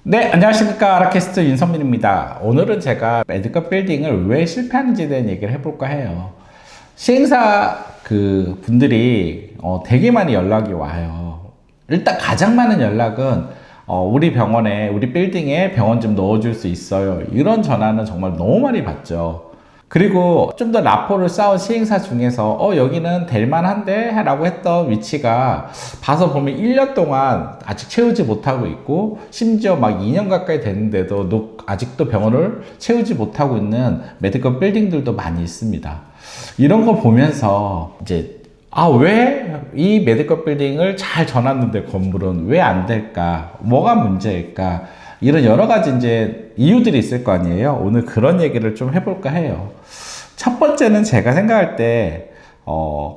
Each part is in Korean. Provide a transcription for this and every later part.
네, 안녕하십니까. 아라캐스트 윤선민입니다. 오늘은 제가 메디컬 빌딩을 왜 실패하는지에 대한 얘기를 해볼까 해요. 시행사 분들이 되게 많이 연락이 와요. 일단 가장 많은 연락은 우리 병원에, 우리 빌딩에 병원 좀 넣어줄 수 있어요. 이런 전화는 정말 너무 많이 받죠. 그리고 좀 더 라포를 쌓은 시행사 중에서 여기는 될만한데? 라고 했던 위치가 봐서 보면 1년 동안 아직 채우지 못하고 있고, 심지어 막 2년 가까이 됐는데도 아직도 병원을 채우지 못하고 있는 메디컬 빌딩들도 많이 있습니다. 이런 거 보면서 이제 왜 이 메디컬 빌딩을 잘 전놨는데 건물은 왜 안 될까? 뭐가 문제일까? 이런 여러 가지 이제 이유들이 있을 거 아니에요. 오늘 그런 얘기를 좀 해볼까 해요. 첫 번째는 제가 생각할 때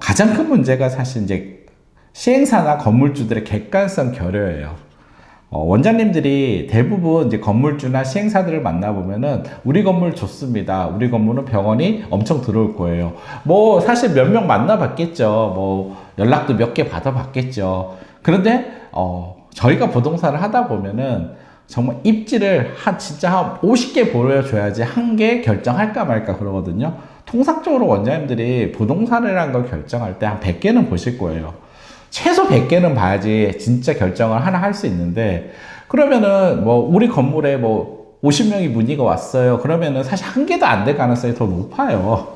가장 큰 문제가 사실 이제 시행사나 건물주들의 객관성 결여예요. 원장님들이 대부분 이제 건물주나 시행사들을 만나보면은 우리 건물 좋습니다. 우리 건물은 병원이 엄청 들어올 거예요. 뭐 사실 몇 명 만나봤겠죠. 뭐 연락도 몇 개 받아봤겠죠. 그런데 저희가 부동산을 하다 보면은 정말 입지를 진짜 한 50개 보여줘야지 한 개 결정할까 말까 그러거든요. 통상적으로 원장님들이 부동산이라는 걸 결정할 때 한 100개는 보실 거예요. 최소 100개는 봐야지 진짜 결정을 하나 할 수 있는데, 그러면은 뭐 우리 건물에 뭐 50명이 문의가 왔어요. 그러면은 사실 한 개도 안 될 가능성이 더 높아요.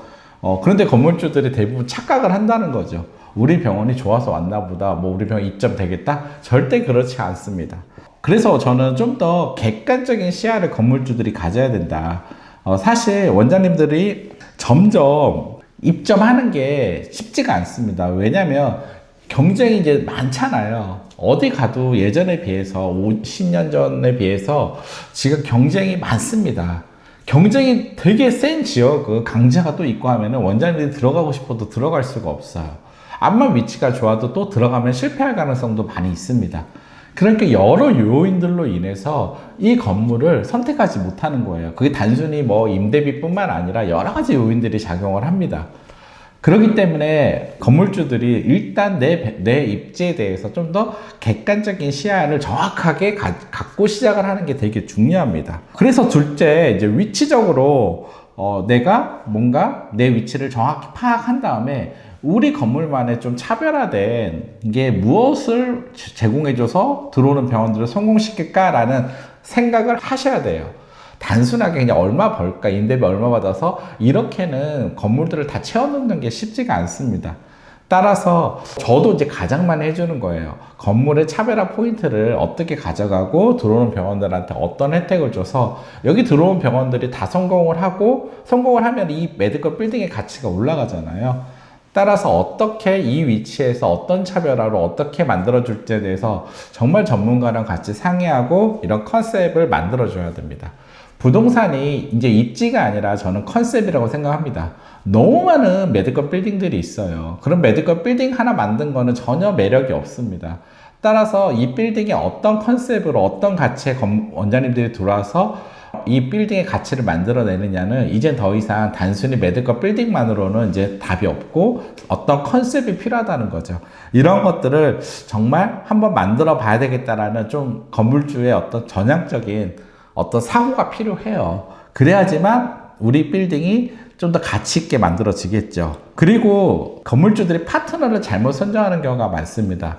그런데 건물주들이 대부분 착각을 한다는 거죠. 우리 병원이 좋아서 왔나 보다. 뭐 우리 병원 입점되겠다? 절대 그렇지 않습니다. 그래서 저는 좀 더 객관적인 시야를 건물주들이 가져야 된다. 사실 원장님들이 점점 입점하는 게 쉽지가 않습니다. 왜냐면 경쟁이 이제 많잖아요. 어디 가도 예전에 비해서 50년 전에 비해서 지금 경쟁이 많습니다. 경쟁이 되게 센 지역, 강자가 또 있고 하면은 원장님들이 들어가고 싶어도 들어갈 수가 없어요. 암만 위치가 좋아도 또 들어가면 실패할 가능성도 많이 있습니다. 그러니까 여러 요인들로 인해서 이 건물을 선택하지 못하는 거예요. 그게 단순히 뭐 임대비뿐만 아니라 여러 가지 요인들이 작용을 합니다. 그렇기 때문에 건물주들이 일단 내 입지에 대해서 좀 더 객관적인 시야를 정확하게 갖고 시작을 하는 게 되게 중요합니다. 그래서 둘째, 이제 위치적으로 내가 뭔가 내 위치를 정확히 파악한 다음에 우리 건물만의 좀 차별화된 게 무엇을 제공해줘서 들어오는 병원들을 성공시킬까라는 생각을 하셔야 돼요. 단순하게 그냥 얼마 벌까, 임대비 얼마 받아서 이렇게는 건물들을 다 채워넣는 게 쉽지가 않습니다. 따라서 저도 이제 가장 많이 해주는 거예요. 건물의 차별화 포인트를 어떻게 가져가고 들어오는 병원들한테 어떤 혜택을 줘서 여기 들어온 병원들이 다 성공을 하면 이 메디컬 빌딩의 가치가 올라가잖아요. 따라서 어떻게 이 위치에서 어떤 차별화로 어떻게 만들어줄지에 대해서 정말 전문가랑 같이 상의하고 이런 컨셉을 만들어줘야 됩니다. 부동산이 이제 입지가 아니라 저는 컨셉이라고 생각합니다. 너무 많은 메디컬 빌딩들이 있어요. 그런 메디컬 빌딩 하나 만든 거는 전혀 매력이 없습니다. 따라서 이 빌딩이 어떤 컨셉으로 어떤 가치의 원장님들이 들어와서 이 빌딩의 가치를 만들어내느냐는 이젠 더 이상 단순히 메디컬 빌딩만으로는 이제 답이 없고 어떤 컨셉이 필요하다는 거죠. 이런 것들을 정말 한번 만들어 봐야 되겠다라는 좀 건물주의 어떤 전향적인 어떤 사고가 필요해요. 그래야지만 우리 빌딩이 좀 더 가치 있게 만들어지겠죠. 그리고 건물주들이 파트너를 잘못 선정하는 경우가 많습니다.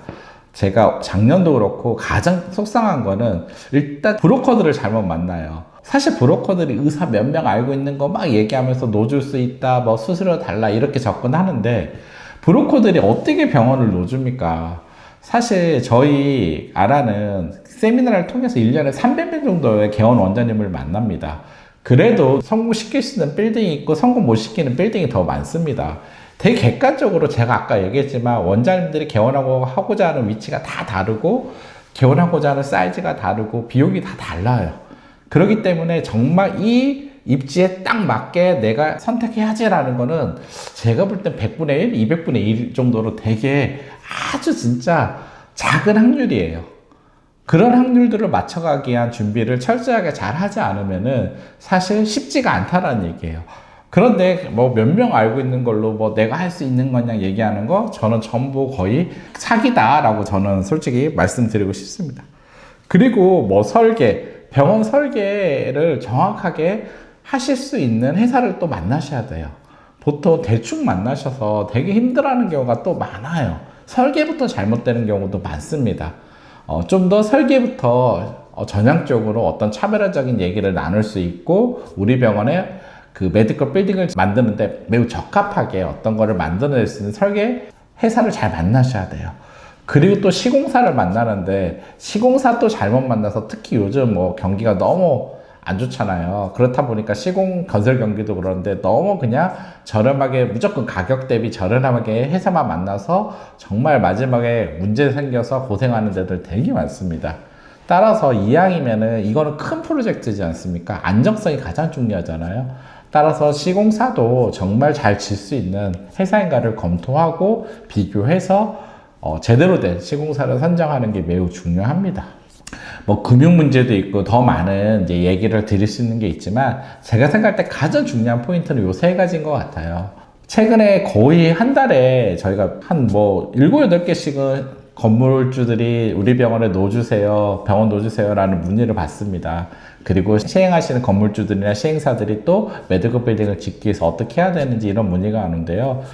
제가 작년도 그렇고 가장 속상한 거는 일단 브로커들을 잘못 만나요. 사실 브로커들이 의사 몇 명 알고 있는 거 막 얘기하면서 놓줄 수 있다, 뭐 수수료 달라 이렇게 접근하는데 브로커들이 어떻게 병원을 놓줍니까? 사실 저희 아라는 세미나를 통해서 1년에 300명 정도의 개원 원장님을 만납니다. 그래도 성공시킬 수 있는 빌딩이 있고 성공 못 시키는 빌딩이 더 많습니다. 되게 객관적으로 제가 아까 얘기했지만 원장님들이 개원하고자 하는 위치가 다 다르고 개원하고자 하는 사이즈가 다르고 비용이 다 달라요. 그렇기 때문에 정말 이 입지에 딱 맞게 내가 선택해야지라는 거는 제가 볼 땐 100분의 1, 200분의 1 정도로 되게 아주 진짜 작은 확률이에요. 그런 확률들을 맞춰가기 위한 준비를 철저하게 잘 하지 않으면은 사실 쉽지가 않다라는 얘기예요. 그런데 뭐 몇 명 알고 있는 걸로 뭐 내가 할 수 있는 거냐 얘기하는 거 저는 전부 거의 사기다라고 저는 솔직히 말씀드리고 싶습니다. 그리고 뭐 설계, 병원 설계를 정확하게 하실 수 있는 회사를 또 만나셔야 돼요. 보통 대충 만나셔서 되게 힘들어하는 경우가 또 많아요. 설계부터 잘못되는 경우도 많습니다. 좀 더 설계부터 전향적으로 어떤 차별화적인 얘기를 나눌 수 있고, 우리 병원에 그 메디컬 빌딩을 만드는데 매우 적합하게 어떤 거를 만들어낼 수 있는 설계 회사를 잘 만나셔야 돼요. 그리고 또 시공사를 만나는데, 시공사 또 잘못 만나서, 특히 요즘 뭐 경기가 너무 안 좋잖아요. 그렇다 보니까 시공 건설 경기도 그런데 너무 그냥 저렴하게, 무조건 가격 대비 저렴하게 회사만 만나서 정말 마지막에 문제 생겨서 고생하는 데들 되게 많습니다. 따라서 이왕이면은 이거는 큰 프로젝트지 않습니까? 안정성이 가장 중요하잖아요. 따라서 시공사도 정말 잘 질 수 있는 회사인가를 검토하고 비교해서 제대로 된 시공사를 선정하는 게 매우 중요합니다. 뭐 금융 문제도 있고 더 많은 이제 얘기를 드릴 수 있는 게 있지만, 제가 생각할 때 가장 중요한 포인트는 요 세 가지인 것 같아요. 최근에 거의 한 달에 저희가 한 뭐 7, 8개씩은 건물주들이 우리 병원에 넣어주세요, 병원 넣어주세요 라는 문의를 받습니다. 그리고 시행하시는 건물주들이나 시행사들이 또 메디컬 빌딩을 짓기 위해서 어떻게 해야 되는지 이런 문의가 오는데요.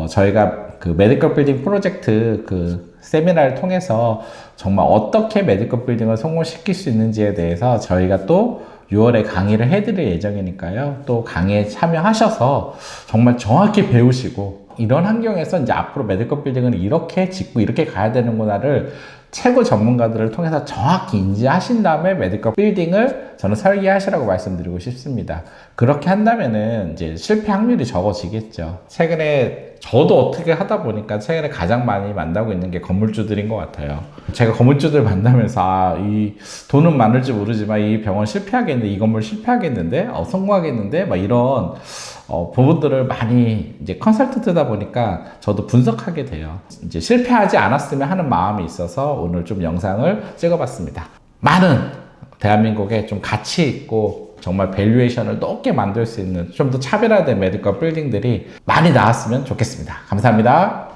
저희가 그 메디컬 빌딩 프로젝트 그 세미나를 통해서 정말 어떻게 메디컬 빌딩을 성공시킬 수 있는지에 대해서 저희가 또 6월에 강의를 해드릴 예정이니까요. 또 강의에 참여하셔서 정말 정확히 배우시고, 이런 환경에서 이제 앞으로 메디컬 빌딩은 이렇게 짓고 이렇게 가야 되는구나를 최고 전문가들을 통해서 정확히 인지하신 다음에 메디컬 빌딩을 저는 설계하시라고 말씀드리고 싶습니다. 그렇게 한다면은 이제 실패 확률이 적어지겠죠. 최근에 저도 어떻게 하다 보니까 최근에 가장 많이 만나고 있는 게 건물주들인 것 같아요. 제가 건물주들 만나면서 이 돈은 많을지 모르지만 이 병원 실패하겠는데, 이 건물 실패하겠는데, 성공하겠는데, 막 이런 부분들을 많이 이제 컨설턴트다 보니까 저도 분석하게 돼요. 이제 실패하지 않았으면 하는 마음이 있어서 오늘 좀 영상을 찍어봤습니다. 많은 대한민국에 좀 가치 있고 정말 밸류에이션을 높게 만들 수 있는 좀 더 차별화된 메디컬 빌딩들이 많이 나왔으면 좋겠습니다. 감사합니다.